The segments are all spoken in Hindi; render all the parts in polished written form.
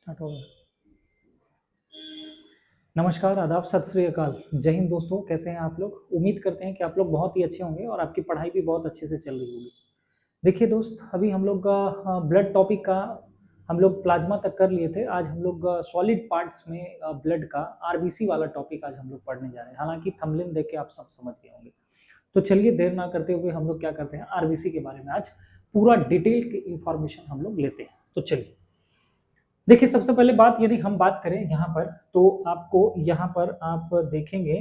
स्टार्ट हो गया। नमस्कार, आदाब, सत श्री अकाल, जय हिंद दोस्तों। कैसे हैं आप लोग? उम्मीद करते हैं कि आप लोग बहुत ही अच्छे होंगे और आपकी पढ़ाई भी बहुत अच्छे से चल रही होगी। देखिए दोस्त, अभी हम लोग का ब्लड टॉपिक का हम लोग प्लाज्मा तक कर लिए थे। आज हम लोग सॉलिड पार्ट्स में ब्लड का आरबीसी वाला टॉपिक आज हम लोग पढ़ने जा रहे हैं। हालांकि थंबनेल देख के आप सब समझ गए होंगे। तो चलिए देर ना करते हुए हम लोग क्या करते हैं, आरबीसी के बारे में आज पूरा डिटेल की इंफॉर्मेशन हम लोग लेते हैं। तो चलिए देखिए, सबसे पहले बात यदि हम बात करें यहाँ पर, तो आपको यहाँ पर आप देखेंगे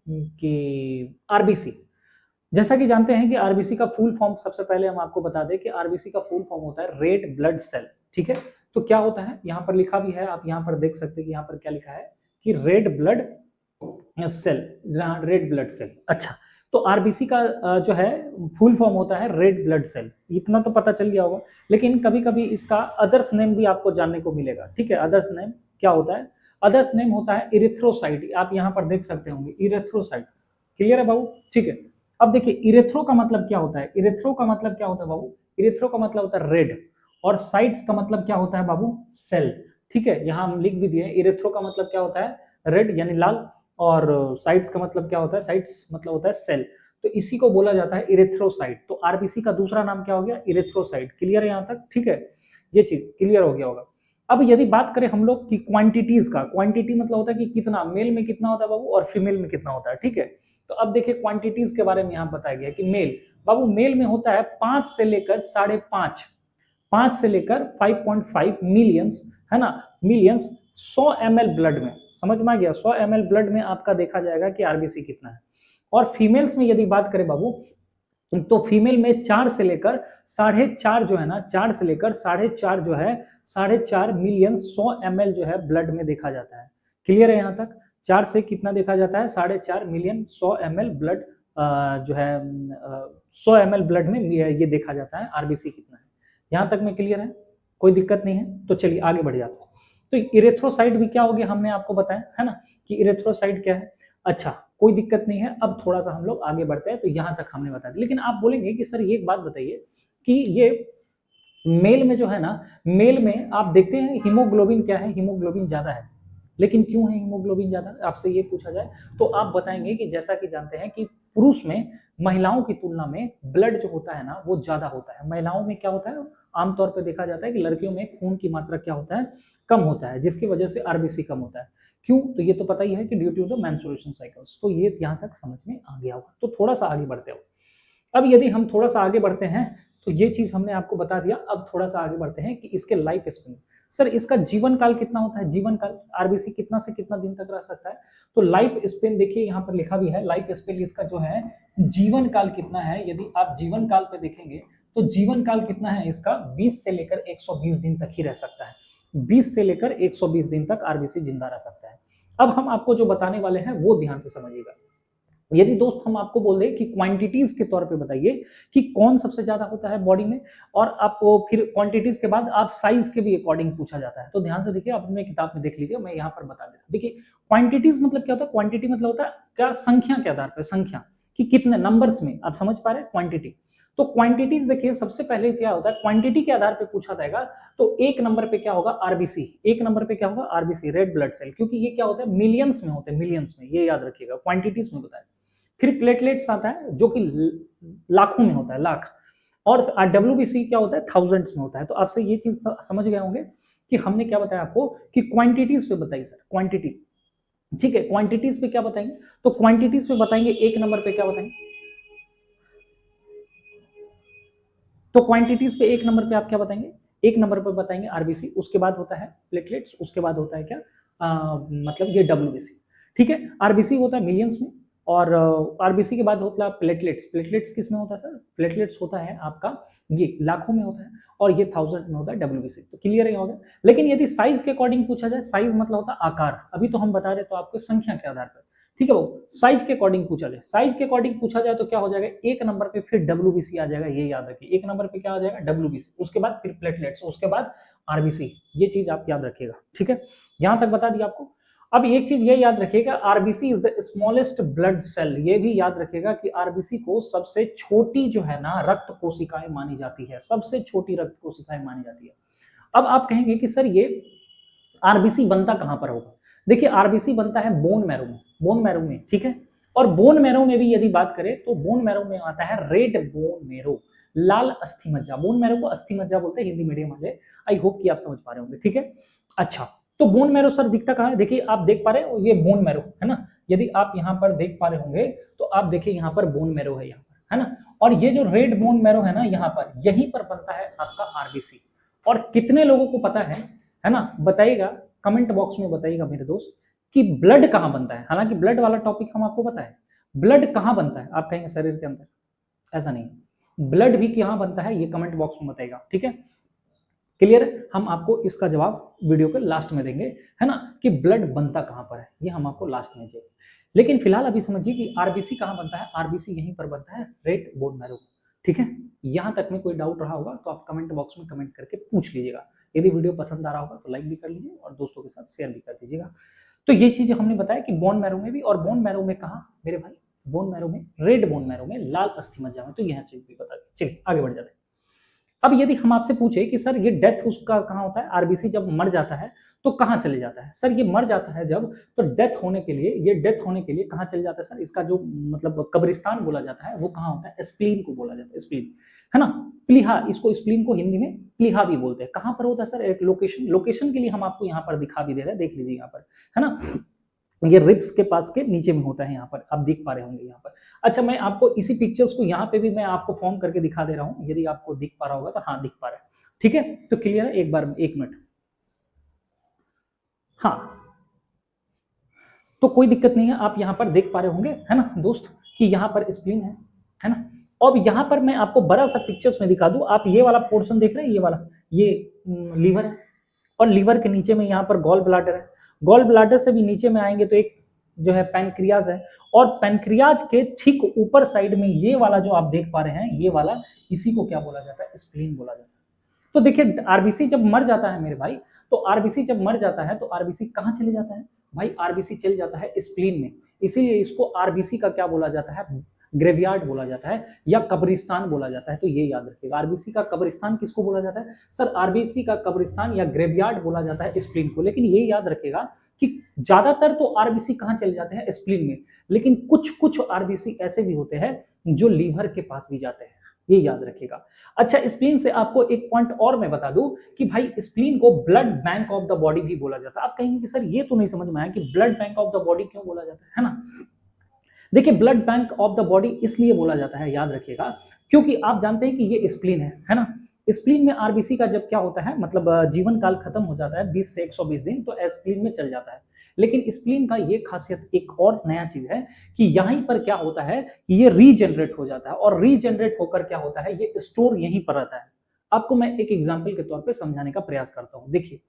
कि आरबीसी, जैसा कि जानते हैं कि आरबीसी का फुल फॉर्म, सबसे पहले हम आपको बता दें कि आरबीसी का फुल फॉर्म होता है रेड ब्लड सेल। ठीक है, तो क्या होता है, यहाँ पर लिखा भी है, आप यहाँ पर देख सकते हैं कि यहाँ पर क्या लिखा है कि red blood cell, red blood cell. अच्छा, तो आरबीसी का जो है फुल फॉर्म होता है रेड ब्लड सेल, इतना तो पता चल गया होगा। लेकिन कभी कभी इसका अदर्स नेम भी आपको जानने को मिलेगा। ठीक है, अदर्स नेम क्या होता है? अदर्स नेम होता है इरिथ्रोसाइट। आप यहाँ पर देख सकते होंगे इरिथ्रोसाइट। क्लियर है बाबू? ठीक है, अब देखिए इरेथ्रो का मतलब क्या होता है। इरेथ्रो का मतलब क्या होता है बाबू? इरेथ्रो का मतलब होता है रेड, और साइट्स का मतलब क्या होता है बाबू? सेल। ठीक है, यहाँ हम लिख भी दिए, इरेथ्रो का मतलब क्या होता है? रेड यानी लाल, और साइट्स का मतलब क्या होता है? साइट्स मतलब होता है सेल। तो इसी को बोला जाता है इरेथ्रोसाइट। तो आरबीसी का दूसरा नाम क्या हो गया? इरेथ्रोसाइट। क्लियर है यहाँ तक? ठीक है, ये चीज क्लियर हो गया होगा। अब यदि बात करें हम लोग की क्वांटिटीज का, क्वांटिटी मतलब होता है कि कितना, मेल में कितना होता है बाबू और फीमेल में कितना होता है। ठीक है, तो अब देखिए क्वांटिटीज के बारे में यहाँ बताया गया कि मेल, बाबू मेल में होता है 5 से लेकर 5.5, 5 से लेकर 5.5 मिलियंस, है ना, मिलियंस 100 ml ब्लड में। समझ में आ गया? 100 ml ब्लड में आपका देखा जाएगा कि आरबीसी कितना है। और फीमेल्स में यदि बात करें बाबू, तो फीमेल में 4 से लेकर 4.5 जो है ना, 4 से लेकर 4.5 जो है, 4.5 मिलियन 100 ml जो है ब्लड में देखा जाता है। क्लियर है यहाँ तक? 4 से कितना देखा जाता है? 4.5 मिलियन 100 ml ब्लड जो है 100 ml ब्लड में ये देखा जाता है आरबीसी कितना है। यहाँ तक में क्लियर है? कोई दिक्कत नहीं है? तो चलिए आगे बढ़ जाते हैं। तो इरेथ्रोसाइट भी क्या हो गया, हमने आपको बताया है ना कि इरेथ्रोसाइट क्या है। अच्छा, कोई दिक्कत नहीं है। अब थोड़ा सा हम लोग आगे बढ़ते हैं। तो यहाँ तक हमने बता दिया, लेकिन आप बोलेंगे कि सर ये एक बात बताइए कि ये मेल में जो है ना, मेल में आप देखते हैं हीमोग्लोबिन क्या है, हीमोग्लोबिन ज्यादा है। लेकिन क्यों है हीमोग्लोबिन ज्यादा, आपसे ये पूछा जाए तो आप बताएंगे कि जैसा कि जानते हैं कि पुरुष में महिलाओं की तुलना में ब्लड जो होता है ना वो ज्यादा होता है। महिलाओं में क्या होता है, आमतौर पर देखा जाता है कि लड़कियों में खून की मात्रा क्या होता है, कम होता है, जिसकी वजह से आरबीसी कम होता है। क्यों? तो ये तो पता ही है कि due to the menstruation cycles. तो ये यहाँ तक समझ में आ गया होगा। तो थोड़ा सा आगे बढ़ते हो। अब यदि हम थोड़ा सा आगे बढ़ते हैं, तो ये चीज हमने आपको बता दिया। अब थोड़ा सा आगे बढ़ते हैं कि इसके लाइफ स्पेन, सर इसका जीवन काल कितना होता है? जीवन काल आरबीसी कितना से कितना दिन तक रह सकता है? तो लाइफ स्पेन देखिए यहाँ पर लिखा भी है, लाइफ स्पेन इसका जो है जीवन काल कितना है। यदि आप जीवन काल पे देखेंगे तो जीवन काल कितना है इसका? 20 से लेकर 120 दिन तक ही रह सकता है। 20 से लेकर 120 दिन तक आरबीसी जिंदा रह सकता है। अब हम आपको जो बताने वाले हैं वो ध्यान से समझिएगा। यदि दोस्त हम आपको बोल दें कि क्वांटिटीज के तौर पे बताइए कि कौन सबसे ज्यादा होता है बॉडी में, और आपको फिर क्वांटिटीज के बाद आप साइज के भी अकॉर्डिंग पूछा जाता है। तो ध्यान से देखिए, अपने किताब में देख लीजिए, मैं यहाँ पर बता देता हूँ। देखिए क्वांटिटीज मतलब क्या होता है? क्वांटिटी मतलब होता है क्या? संख्या के आधार पर, संख्या कि कितने नंबर्स में, आप समझ पा रहे हैं क्वांटिटी। तो क्वांटिटीज देखिए, सबसे पहले क्या होता है, क्वांटिटी के आधार पर पूछा जाएगा तो एक नंबर पे क्या होगा? आरबीसी। एक नंबर पे क्या होगा? RBC, red blood cell. क्योंकि ये क्या होता है? मिलियंस में होते हैं, मिलियंस में, ये याद रखिएगा, क्वांटिटीज में होता है। फिर प्लेटलेट्स आता है जो कि लाखों में होता है, लाख। और डब्ल्यूबीसी क्या होता है? थाउजेंड्स में होता है। तो आपसे ये चीज समझ गए होंगे कि हमने क्या बताया आपको कि क्वांटिटीज पे बताइए सर, क्वांटिटी। ठीक है, क्वांटिटीज पे क्या बताएंगे? तो क्वांटिटीज पे बताएंगे एक नंबर पे क्या बताएंगे? तो क्वांटिटीज पे एक नंबर पे आप क्या बताएंगे? एक नंबर पे बताएंगे आरबीसी, उसके बाद होता है प्लेटलेट्स, उसके बाद होता है क्या, मतलब ये डब्ल्यूबीसी। ठीक है, आरबीसी होता है मिलियंस में, और आरबीसी के बाद होता है प्लेटलेट्स। प्लेटलेट्स किस में होता है सर? प्लेटलेट्स होता है आपका ये लाखों में होता है, और ये थाउजेंड में होता है डब्ल्यूबीसी। तो क्लियर है होगा। लेकिन यदि साइज के अकॉर्डिंग पूछा जाए, साइज मतलब होता है आकार, अभी तो हम बता रहे तो आपको संख्या के आधार पर। ठीक है वो साइज के अकॉर्डिंग पूछा जाए, साइज के अकॉर्डिंग पूछा जाए तो क्या हो जाएगा? एक नंबर पे फिर डब्ल्यूबीसी आ जाएगा, ये याद रखिए। एक नंबर पे क्या आ जाएगा? डब्ल्यूबीसी, उसके बाद फिर प्लेटलेट्स, उसके बाद आरबीसी। ये चीज आप याद रखिएगा। ठीक है, यहां तक बता दिया आपको। अब एक चीज ये याद रखिएगा, RBC is the smallest blood cell. ये भी याद रखिएगा कि आरबीसी को सबसे छोटी जो है ना रक्त कोशिकाएं मानी जाती है, सबसे छोटी रक्त कोशिकाएं मानी जाती है। अब आप कहेंगे कि सर ये आरबीसी बनता कहां पर होगा? देखिए आरबीसी बनता है बोन मैरो में, बोन मैरो में, ठीक है। और बोन मैरो में भी यदि बात करें तो बोन मैरो में आता है रेड बोन मैरो, लाल अस्थि मज्जा। बोन मैरो को अस्थि मज्जा बोलते हैं हिंदी मीडियम वाले, आई होप कि आप समझ पा रहे होंगे, ठीक है। अच्छा, तो बोन मैरो सर दिखता कहाँ है? देखिए आप देख पा रहे हो ये बोन मैरो है ना, यदि आप यहाँ पर देख पा रहे होंगे तो आप देखिए यहाँ पर बोन मैरो है यहाँ पर, है ना। और ये जो रेड बोन मैरो है ना यहाँ पर, यहीं पर बनता है आपका आरबीसी। और कितने लोगों को पता है ना, बताइएगा कमेंट बॉक्स में, बताइएगा मेरे दोस्त कि ब्लड कहाँ बनता है। हालांकि ब्लड वाला टॉपिक हम आपको पता है, ब्लड कहाँ बनता है आप कहेंगे शरीर के अंदर, ऐसा नहीं, ब्लड भी कहाँ बनता है ये कमेंट बॉक्स में बताइएगा, ठीक है। क्लियर है? हम आपको इसका जवाब वीडियो के लास्ट में देंगे, है ना, कि ब्लड बनता कहां पर है, ये हम आपको लास्ट में देंगे। लेकिन फिलहाल अभी समझिए कि आरबीसी कहां बनता है, आरबीसी यहीं पर बनता है रेड बोन मैरो, ठीक है। यहां तक में कोई डाउट रहा होगा तो आप कमेंट बॉक्स में कमेंट करके पूछ लीजिएगा। यदि वीडियो पसंद आ रहा होगा तो लाइक भी कर लीजिए और दोस्तों के साथ शेयर भी कर दीजिएगा। तो ये चीजें हमने बताया कि बोन मैरो में भी, और बोन मैरो में कहा मेरे भाई, बोन मैरो में, रेड बोन मैरो में, लाल अस्थि मज्जा में, तो यह चीज भी बता दी। चलिए आगे बढ़ जाते हैं। अब यदि हम आपसे पूछे कि सर ये डेथ उसका कहाँ होता है, आरबीसी जब मर जाता है तो कहाँ चले जाता है? सर ये मर जाता है जब, तो डेथ होने के लिए, ये डेथ होने के लिए कहाँ चले जाता है सर? इसका जो मतलब कब्रिस्तान बोला जाता है वो कहाँ होता है? स्प्लीन को बोला जाता है, स्प्लीन, है ना, प्लीहा, इसको स्प्लीन को हिंदी में प्लीहा भी बोलते हैं। कहाँ पर होता है सर? एक लोकेशन, लोकेशन के लिए हम आपको यहाँ पर दिखा भी दे रहे हैं, देख लीजिए यहाँ पर, है ना, ये रिब्स के पास के नीचे में होता है, यहाँ पर आप देख पा रहे होंगे यहाँ पर। अच्छा, मैं आपको इसी पिक्चर्स को यहाँ पे भी मैं आपको फॉर्म करके दिखा दे रहा हूँ, यदि आपको दिख पा रहा होगा तो, हाँ दिख पा रहा है, ठीक है। तो क्लियर है? एक बार, एक मिनट, हाँ, तो कोई दिक्कत नहीं है, आप यहाँ पर देख पा रहे होंगे, है ना दोस्त, कि यहाँ पर स्प्लीन है ना। अब यहाँ पर मैं आपको बड़ा सा पिक्चर्स में दिखा दूं, आप ये वाला पोर्शन देख रहे हैं, ये वाला, ये लीवर है, और लीवर के नीचे में यहाँ पर गॉल ब्लाडर है, गॉल ब्लाडर से भी नीचे में आएंगे तो एक जो है पैनक्रियाज है, और पैनक्रियाज के ठीक ऊपर साइड में ये वाला जो आप देख पा रहे हैं, ये वाला, इसी को क्या बोला जाता है? स्प्लीन बोला जाता है। तो देखिए आरबीसी जब मर जाता है मेरे भाई, तो आरबीसी जब मर जाता है तो आरबीसी कहाँ चले जाता है भाई? आरबीसी चल जाता है स्प्लीन में, इसीलिए इसको आरबीसी का क्या बोला जाता है? ग्रेवयार्ड बोला जाता है या कब्रिस्तान बोला जाता है। तो ये याद रखिएगा, आरबीसी का कब्रिस्तान किसको बोला जाता है सर? आरबीसी का कब्रिस्तान या ग्रेवयार्ड बोला जाता है स्प्लीन को। लेकिन ये याद रखिएगा कि ज्यादातर तो आरबीसी कहाँ चले जाते हैं? स्प्लीन में, लेकिन कुछ कुछ आरबीसी ऐसे भी होते हैं जो लीवर के पास भी जाते हैं, ये याद रखिएगा। अच्छा, स्प्लीन से आपको एक पॉइंट और मैं बता दूं कि भाई स्प्लीन को blood bank of the body भी बोला जाता है। आप कहेंगे कि सर ये तो नहीं समझ में आया कि blood bank of the body क्यों बोला जाता है ना। देखिए blood bank of the body इसलिए बोला जाता है, याद रखिएगा, क्योंकि आप जानते हैं कि ये स्प्लीन है ना। स्प्लीन में आरबीसी का जब क्या होता है, मतलब जीवन काल खत्म हो जाता है 20 से 120 दिन, तो स्प्लीन में चल जाता है। लेकिन स्प्लीन का ये खासियत, एक और नया चीज है कि यहीं पर क्या होता है कि ये रीजनरेट हो जाता है, और रीजनरेट होकर क्या होता है, ये स्टोर यहीं पर रहता है। आपको मैं एक एग्जाम्पल के तौर पर समझाने का प्रयास करता हूँ। देखिए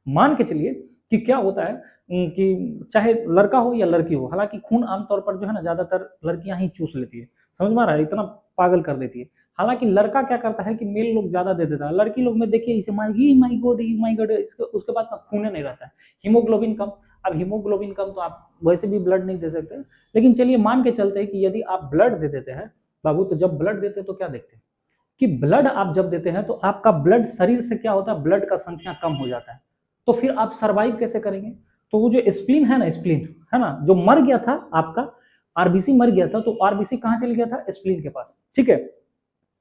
मान के चलिए कि क्या होता है कि चाहे लड़का हो या लड़की हो, हालांकि खून आमतौर पर जो है ना ज्यादातर लड़कियां ही चूस लेती है, समझ में आ रहा है, इतना पागल कर देती है। हालांकि लड़का क्या करता है कि मेल लोग ज्यादा दे देता है, लड़की लोग में देखिए इसे माई गॉड, उसके बाद खून नहीं रहता है, हीमोग्लोबिन कम। अब हीमोग्लोबिन कम तो आप वैसे भी ब्लड नहीं दे सकते, लेकिन चलिए मान के चलते हैं कि यदि आप ब्लड दे देते हैं बाबू, तो जब ब्लड देते हैं तो क्या देखते हैं कि ब्लड आप जब देते हैं तो आपका ब्लड शरीर से क्या होता है, ब्लड का संख्या कम हो जाता है। तो फिर आप सर्वाइव कैसे करेंगे? तो वो जो स्प्लीन है ना, स्प्लीन है ना, जो मर गया था आपका, आरबीसी मर गया था, तो आरबीसी कहाँ चल गया था? स्प्लीन के पास, ठीक है।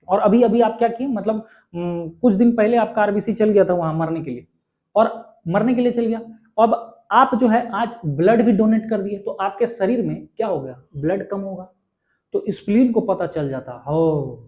और अभी अभी आप क्या किए, मतलब कुछ दिन पहले आपका आरबीसी चल गया था वहां मरने के लिए, और मरने के लिए चल गया। अब आप जो है आज ब्लड भी डोनेट कर दिए, तो आपके शरीर में क्या हो गया? ब्लड कम होगा। तो स्प्लीन को पता चल जाता, हो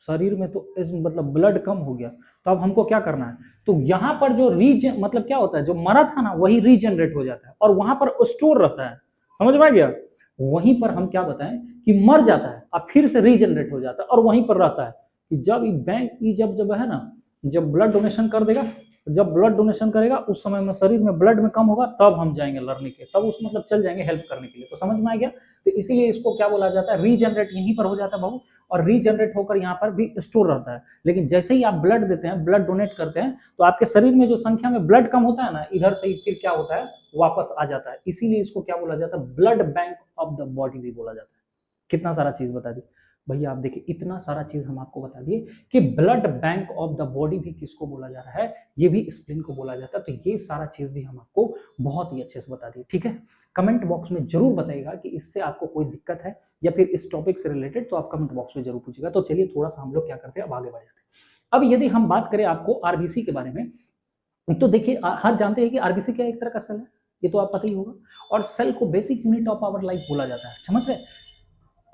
शरीर में तो मतलब ब्लड कम हो गया, तो अब हमको क्या करना है? तो यहाँ पर जो मतलब क्या होता है, जो मरा था ना वही रीजनरेट हो जाता है, और वहां पर स्टोर रहता है, समझ में आ गया। वहीं पर हम क्या बताएं कि मर जाता है, अब फिर से रीजनरेट हो जाता है, और वहीं पर रहता है कि जब बैंक जब है ना, जब ब्लड डोनेशन कर देगा, जब ब्लड डोनेशन करेगा उस समय में शरीर में ब्लड में कम होगा, तब हम जाएंगे लड़ने के, तब उस मतलब चल जाएंगे हेल्प करने के लिए। तो समझ में आ गया। तो इसीलिए इसको क्या बोला जाता है? रीजनरेट यहीं पर हो जाता है बाबू, और रीजनरेट होकर यहाँ पर भी स्टोर रहता है। लेकिन जैसे ही आप ब्लड देते हैं, ब्लड डोनेट करते हैं, तो आपके शरीर में जो संख्या में ब्लड कम होता है ना, इधर से फिर क्या होता है, वापस आ जाता है। इसीलिए इसको क्या बोला जाता है? Blood bank of the body भी बोला जाता है। कितना सारा चीज बता दी। भैया आप देखिए इतना सारा चीज हम आपको बता दिए कि blood bank of the body भी किसको बोला जा रहा है, ये भी स्प्लीन को बोला जाता है। तो ये सारा चीज भी हम आपको बहुत ही अच्छे से बता दिए, ठीक है। कमेंट बॉक्स में जरूर बताइएगा कि इससे आपको कोई दिक्कत है या फिर इस टॉपिक से रिलेटेड, तो आप कमेंट बॉक्स में जरूर पूछिएगा। तो चलिए थोड़ा सा हम लोग क्या करते हैं, अब आगे बढ़ जाते हैं। अब यदि हम बात करें आपको आरबीसी के बारे में, तो देखिए हर जानते हैं कि आरबीसी क्या एक तरह का सेल है, ये तो आप पता ही होगा। और सेल को basic unit of our life बोला जाता है, समझ रहे।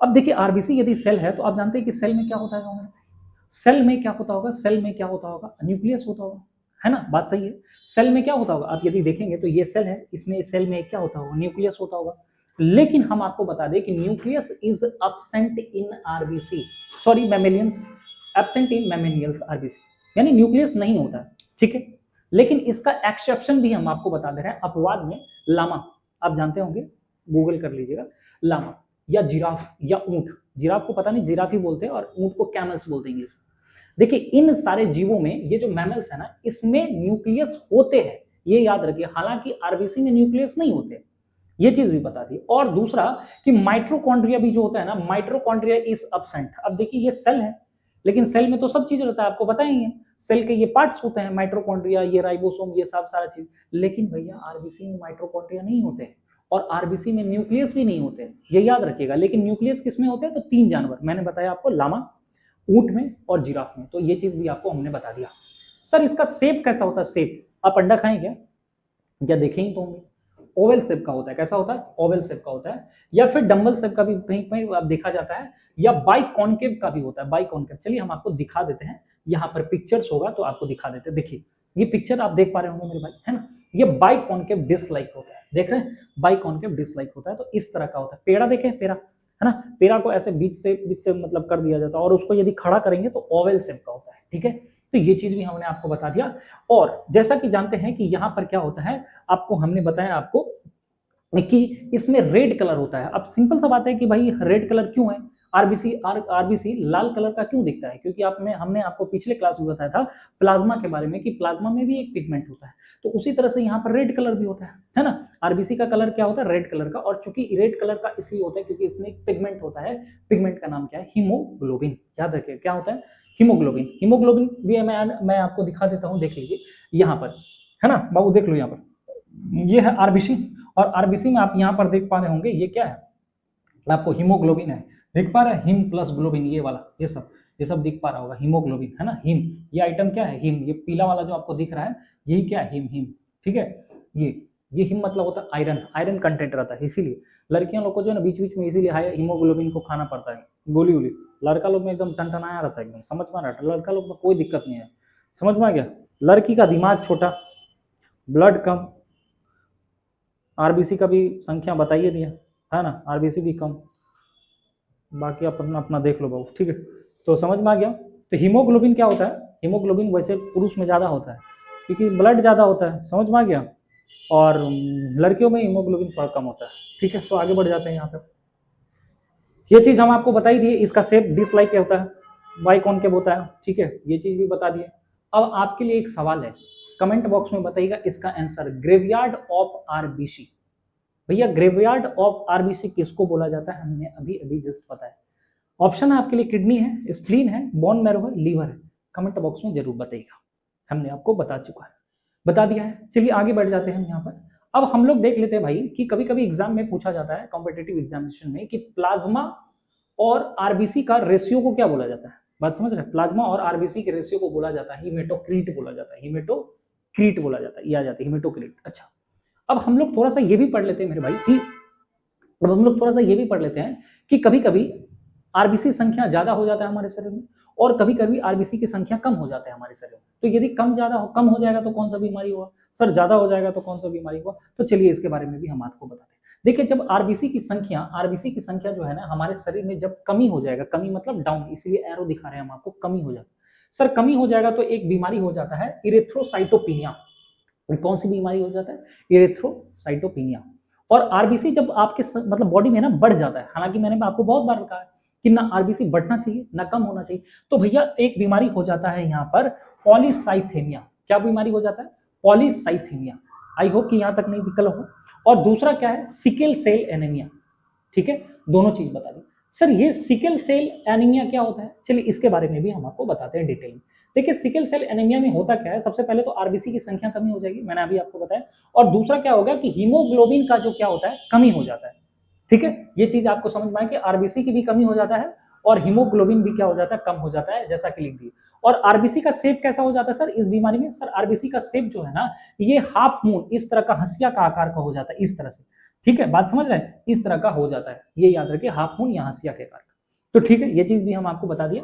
अब देखिए आरबीसी यदि सेल है तो आप जानते हैं कि सेल में क्या होता है, सेल में क्या होता होगा, सेल में क्या होता होगा, न्यूक्लियस होता होगा, है ना, बात सही है। सेल में क्या होता होगा, आप यदि देखेंगे तो ये सेल है, इसमें सेल में क्या होता होगा, न्यूक्लियस होता होगा। लेकिन हम आपको बता दें कि nucleus is absent in RBC, sorry mammalians, absent in mammalians RBC, यानी न्यूक्लियस नहीं होता है, ठीक है। लेकिन इसका एक्सेप्शन भी हम आपको बता दे रहे हैं, अपवाद में लामा, आप जानते होंगे, गूगल कर लीजिएगा, लामा या जिराफ या ऊंट, जिराफ को पता नहीं जिराफ ही बोलते हैं और ऊंट को कैमल्स बोलते हैं इंग्लिश में। देखिए इन सारे जीवों में ये जो मैमल्स है ना, इसमें न्यूक्लियस होते हैं, ये याद रखिए। हालांकि आरबीसी में न्यूक्लियस नहीं होते, ये चीज भी बता दी। और दूसरा कि माइटोकॉन्ड्रिया भी जो होता है ना, माइटोकॉन्ड्रिया इज एब्सेंट। अब देखिए ये सेल है, लेकिन सेल में तो सब चीज रहता है, आपको पता ही है, सेल के ये पार्ट्स होते हैं, माइटोकॉन्ड्रिया, ये राइबोसोम, ये सब सारा चीज। लेकिन भैया आरबीसी में माइटोकॉन्ड्रिया नहीं होते हैं और आरबीसी में न्यूक्लियस भी नहीं होते, ये याद रखिएगा। लेकिन न्यूक्लियस किसमें होते हैं, तो 3 जानवर मैंने बताया आपको, लामा, ऊंट में और जिराफ में। तो ये चीज भी आपको हमने बता दिया। सर इसका शेप कैसा होता है, शेप आप अंडा खाएं क्या देखें ही तो होंगे, ओवल शेप का होता है। कैसा होता है, ओवल शेप का होता है, या फिर डम्बल शेप का भी कहीं कहीं आप देखा जाता है, या बाई कॉन्केव का भी होता है, बाई कॉन्केव। चलिए हम आपको दिखा देते हैं, यहाँ पर पिक्चर्स होगा तो आपको दिखा देते हैं। देखिए ये पिक्चर आप देख पा रहे होंगे मेरे भाई, है ना, ये बाई कॉन्केव डिश लाइक होता है, देख रहे हैं, बाई कॉन्केव डिश लाइक होता है। तो इस तरह का होता है, पेड़ा देखें, पेड़ा है ना, पेड़ा को ऐसे बीच से मतलब कर दिया जाता है, और उसको यदि खड़ा करेंगे तो ओवल शेप का होता है, ठीक है। तो ये चीज भी हमने आपको बता दिया। और जैसा कि जानते हैं कि यहाँ पर क्या होता है, आपको हमने बताया आपको कि इसमें रेड कलर होता है। अब सिंपल सा बात है कि भाई रेड कलर क्यों है, आरबीसी लाल कलर का क्यों दिखता है, क्योंकि हमने आपको पिछले क्लास में बताया था प्लाज्मा के बारे में कि प्लाज्मा में भी एक पिगमेंट होता है, तो उसी तरह से यहाँ पर रेड कलर भी होता है ना। आरबीसी का कलर क्या होता है, रेड कलर का। और चूंकि रेड कलर का इसलिए होता है क्योंकि इसमें एक पिगमेंट होता है, पिगमेंट का नाम क्या है, हीमोग्लोबिन, याद रखिए क्या होता है, हीमोग्लोबिन। हीमोग्लोबिन भी मैं आपको दिखा देता हूँ, देख लीजिए यहाँ पर, है ना बाबू, देख लो यहाँ पर, ये है आरबीसी। और आरबीसी में आप यहाँ पर देख पा रहे होंगे ये क्या है, आपको हीमोग्लोबिन है, देख पा रहे हैं, हिम प्लस ग्लोबिन, ये वाला, ये सब दिख पा रहा होगा, हीमोग्लोबिन, है ना, हिम, ये आइटम क्या है, हिम, ये पीला वाला जो आपको दिख रहा है यही क्या है, हिम, ठीक है। ये हिम मतलब होता है आयरन कंटेंट रहता है, इसीलिए लड़कियों लोग को जो है ना बीच बीच में इसीलिए हाई हीमोग्लोबिन को खाना पड़ता है, गोली उली। लड़का लोग में एकदम टनटनाया रहता है एकदम, समझ में आ रहा है, लड़का लोग में कोई दिक्कत नहीं है, समझ में आ गया। लड़की का दिमाग छोटा, ब्लड कम, आरबीसी का भी संख्या बताइए दिया, है ना, आरबीसी भी कम, बाकी अपना अपना देख लो बाबू, ठीक है। तो समझ में आ गया। तो हीमोग्लोबिन क्या होता है, हीमोग्लोबिन वैसे पुरुष में ज़्यादा होता है क्योंकि ब्लड ज़्यादा होता है, समझ में आ गया। और लड़कियों में हीमोग्लोबिन थोड़ा कम होता है, ठीक है। तो आगे बढ़ जाते हैं यहाँ पर, ये चीज़ हम आपको बताई दी, इसका शेप डिश लाइक होता है, बाई कॉन्केव होता है, ठीक है, ये चीज़ भी बता दिए। अब आपके लिए एक सवाल है, कमेंट बॉक्स में बताइएगा इसका आंसर, ग्रेवयार्ड ऑफ आरबीसी। भैया ग्रेवयार्ड ऑफ आरबीसी किसको बोला जाता है, हमने अभी अभी जस्ट बताया। ऑप्शन है आपके लिए, किडनी है, स्प्लीन है, बोन मैरो है, लीवर है। कमेंट बॉक्स में जरूर बताइएगा, हमने आपको बता चुका है, बता दिया है। चलिए आगे बढ़ जाते हैं यहाँ पर। अब हम लोग देख लेते हैं भाई कि कभी कभी एग्जाम में पूछा जाता है, कॉम्पिटेटिव एग्जामिनेशन में, कि प्लाज्मा और आरबीसी का रेशियो को क्या बोला जाता है, बात समझ रहे हैं, प्लाज्मा और आरबीसी के रेशियो को बोला जाता है हीमेटोक्रीट बोला जाता है, हीमेटोक्रीट बोला जाता है, ये आ जाता है हीमेटोक्रीट। अच्छा अब हम लोग थोड़ा सा ये भी पढ़ लेते हैं मेरे भाई कि अब हम लोग थोड़ा सा ये भी पढ़ लेते हैं कि कभी कभी आरबीसी संख्या ज्यादा हो जाता है हमारे शरीर में, और कभी कभी आरबीसी की संख्या कम हो जाता है हमारे शरीर में। तो यदि कम हो जाएगा तो कौन सा बीमारी हुआ, सर ज्यादा हो जाएगा तो कौन सा बीमारी हुआ, तो चलिए इसके बारे में भी हम आपको बताते हैं। देखिए जब आरबीसी की संख्या जो है ना हमारे शरीर में जब कमी हो जाएगा, कमी मतलब डाउन, इसीलिए एरो दिखा रहे हैं हम आपको, कमी हो जाएगा, सर कमी हो जाएगा तो एक बीमारी हो जाता है इरेथ्रोसाइटोपिनिया। कौन सी बीमारी हो जाता है, इरेथ्रोसाइटोपिनिया। और आरबीसी जब आपके मतलब बॉडी में ना बढ़ जाता है, हालांकि मैंने आपको बहुत बार कहा है कि ना आरबीसी बढ़ना चाहिए ना कम होना चाहिए, तो भैया एक बीमारी हो जाता है यहाँ पर पॉलीसाइथेमिया। क्या बीमारी हो जाता है, पॉलीसाइथेमिया। आई होप कि यहाँ तक नहीं निकल हो। और दूसरा क्या है, सिकल सेल एनीमिया, ठीक है, दोनों चीज बता दी। सर ये सिकल सेल एनीमिया क्या होता है, चलिए इसके बारे में भी हम आपको बताते हैं डिटेल में। देखिए सिकल सेल एनीमिया में होता क्या है, सबसे पहले तो आरबीसी की संख्या कमी हो जाएगी, मैंने अभी आपको बताया, और दूसरा क्या होगा कि हीमोग्लोबिन का जो क्या होता है कमी हो जाता है। ठीक है, ये चीज आपको समझ में आए कि आरबीसी की भी कमी हो जाता है और हीमोग्लोबिन भी क्या हो जाता है, कम हो जाता है, जैसा कि लिख दिए। और आरबीसी का शेप कैसा हो जाता है सर इस बीमारी में, सर आरबीसी का शेप जो है ना, ये हाफ मून इस तरह का हंसिया का आकार का हो जाता है, इस तरह से। ठीक है, बात समझ रहे हैं, इस तरह का हो जाता है, ये याद रखिए, हाफ मून या हंसिया के आकार का। तो ठीक है, ये चीज भी हम आपको बता दिए।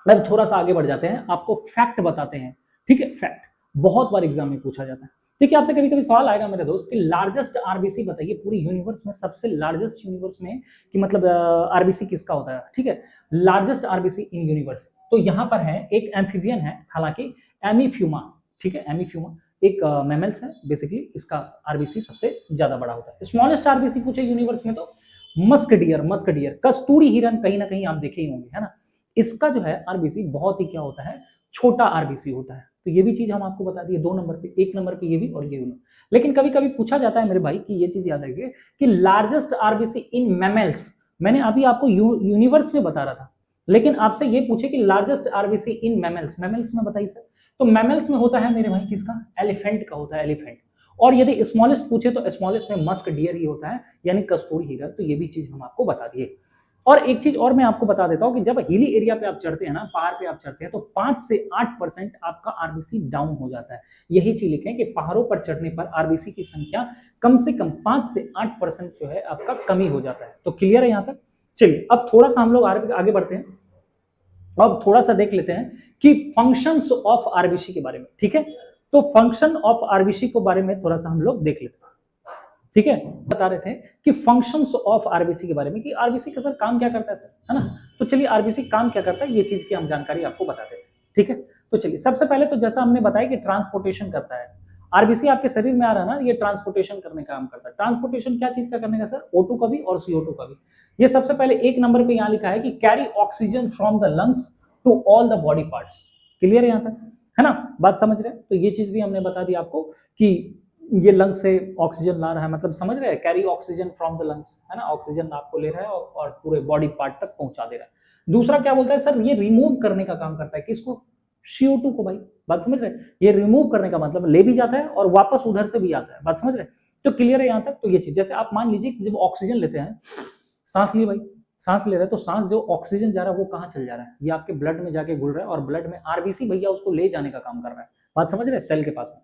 अब थोड़ा सा आगे बढ़ जाते हैं, आपको फैक्ट बताते हैं। ठीक है, फैक्ट बहुत बार एग्जाम में पूछा जाता है। देखिए आपसे कभी कभी सवाल आएगा मेरे दोस्त कि लार्जेस्ट आरबीसी बताइए पूरी यूनिवर्स में, सबसे लार्जेस्ट यूनिवर्स में, कि मतलब आरबीसी किसका होता है। ठीक है, लार्जेस्ट आरबीसी इन यूनिवर्स, तो यहाँ पर है एक एम्फीबियन है, हालांकि एमीफ्यूमा। ठीक है, एमीफ्यूमा एक मैमल्स है बेसिकली, इसका आरबीसी सबसे ज्यादा बड़ा होता है। स्मॉलेस्ट आरबीसी पूछे यूनिवर्स में तो मस्क डियर, मस्क डियर, कस्तूरी हिरन कहीं ना कहीं आप देखे ही होंगे, है ना। इसका जो है आरबीसी बहुत ही क्या होता है, छोटा आरबीसी होता है। तो ये भी चीज हम आपको बता दिए, 2 नंबर पे, 1 नंबर पे ये भी और ये भी। लेकिन कभी कभी पूछा जाता है मेरे भाई कि ये चीज याद रखिए कि लार्जेस्ट आरबीसी इन मैमल्स, मैंने अभी आपको यूनिवर्स में बता रहा था, लेकिन आपसे ये पूछे कि largest RBC in mammals, mammals में बताइए सर, तो मैमल्स में होता है मेरे भाई किसका, एलिफेंट का होता है, एलिफेंट। और यदि स्मॉलेस्ट पूछे तो स्मॉलेस्ट में मस्क डियर ही होता है, यानी कस्तूरी हिरन। तो ये भी चीज हम आपको बता दिए। और एक चीज और मैं आपको बता देता हूं कि जब हिली एरिया पे आप चढ़ते हैं ना, पहाड़ पे आप चढ़ते हैं, तो 5 से 8% आपका आरबीसी डाउन हो जाता है। यही चीज लिखें कि पहाड़ों पर चढ़ने पर आरबीसी की संख्या कम से कम 5 से 8% जो है आपका कमी हो जाता है। तो क्लियर है यहां तक। चलिए अब थोड़ा सा हम लोग आगे बढ़ते हैं, अब थोड़ा सा देख लेते हैं कि फंक्शंस ऑफ आरबीसी के बारे में। ठीक है, तो फंक्शन ऑफ आरबीसी के बारे में थोड़ा सा हम लोग देख लेते हैं। ठीक है, बता रहे थे कि फंक्शंस ऑफ आरबीसी के बारे में, कि आरबीसी का सर काम क्या करता है सर, है ना। तो चलिए आरबीसी काम क्या करता है, ये चीज की हम जानकारी आपको बताते हैं। ठीक है, तो चलिए सबसे पहले तो जैसा हमने बताया कि ट्रांसपोर्टेशन करता है आरबीसी, आपके शरीर में आ रहा है ना, ये ट्रांसपोर्टेशन करने का काम करता है। ट्रांसपोर्टेशन क्या चीज का करने का सर, O2 का भी और CO2 का भी। ये सबसे पहले 1 नंबर पे यहाँ लिखा है कि carry oxygen from the lungs to all the body parts. Clear है यहाँ तक, है ना, बात समझ रहे हैं। तो ये चीज भी हमने बता दी आपको कि ये लंग से ऑक्सीजन ला रहा है, मतलब समझ रहे हैं, carry oxygen from the lungs, है ना, ऑक्सीजन आपको ले रहा है और पूरे बॉडी पार्ट तक पहुंचा दे रहा है। दूसरा क्या बोलता है सर, ये रिमूव करने का काम करता है, किसको, CO2 को। भाई बात समझ रहे हैं, ये रिमूव करने का मतलब ले भी जाता है और वापस उधर से भी आता है, बात समझ रहे हैं। तो क्लियर है यहाँ तक। तो ये चीज, जैसे आप मान लीजिए कि जब ऑक्सीजन लेते हैं, सांस लिए भाई, सांस ले रहे हैं, तो सांस जो ऑक्सीजन जा रहा है वो कहाँ चल जा रहा है, ये आपके ब्लड में जाके घुल रहा है, और ब्लड में आरबीसी भैया उसको ले जाने का काम कर रहा है, बात समझ रहे हैं, सेल के पास में।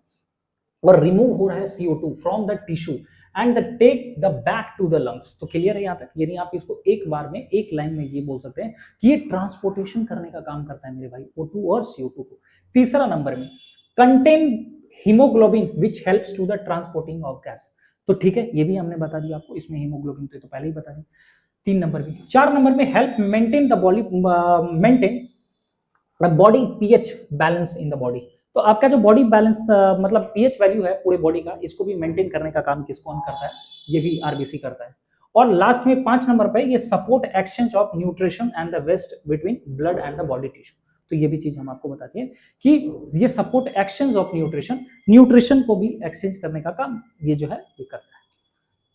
और रिमूव हो रहा है CO2 from the tissue and take the back to the lungs. तो क्लियर है यहाँ तक, यानी आप इसको एक बार में, एक लाइन में ये बोल सकते हैं कि ये ट्रांसपोर्टेशन करने का काम करता है मेरे भाई, O2 और CO2 को। तीसरा नंबर में contain haemoglobin which helps to the transporting of gas. तो ठीक है, ये भी हमने बता दिया आपको, इसमें हीमोग्लोबिन तो पहले ही बता दिया। 3 नंबर में, 4 नंबर में help maintain the body, maintain body pH balance in the body. तो आपका जो बॉडी बैलेंस मतलब पीएच वैल्यू है पूरे बॉडी का, इसको भी मेंटेन करने का काम किसको करता है, ये भी आरबीसी करता है। और लास्ट में 5 नंबर पे, ये support exchange of nutrition and the waste between blood and the body tissue. तो ये भी चीज हम आपको बताते हैं कि ये support exchange of nutrition, nutrition को भी एक्सचेंज करने का काम ये जो है ये करता है।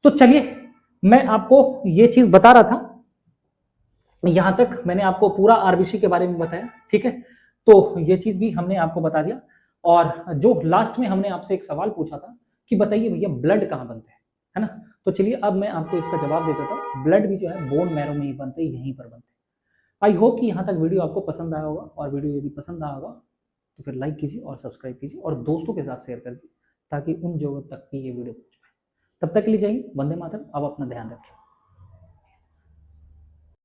तो चलिए मैं आपको ये चीज बता रहा था, यहां तक मैंने आपको पूरा आरबीसी के बारे में बताया। ठीक है, तो ये चीज भी हमने आपको बता दिया। और जो लास्ट में हमने आपसे एक सवाल पूछा था कि बताइए भैया ब्लड कहाँ बनते हैं, है ना। तो चलिए अब मैं आपको इसका जवाब दे देता हूँ, ब्लड भी जो है बोन मैरो में ही बनते हैं, यहीं पर बनते हैं। आई होप कि यहाँ तक वीडियो आपको पसंद आया होगा, और वीडियो यदि पसंद आया होगा तो फिर लाइक कीजिए और सब्सक्राइब कीजिए और दोस्तों के साथ शेयर कर दीजिए, ताकि उन जरूरत तक भी ये वीडियो पहुंच पाए। तब तक के लिए जाइए, वंदे मातरम। अब अपना ध्यान रखें।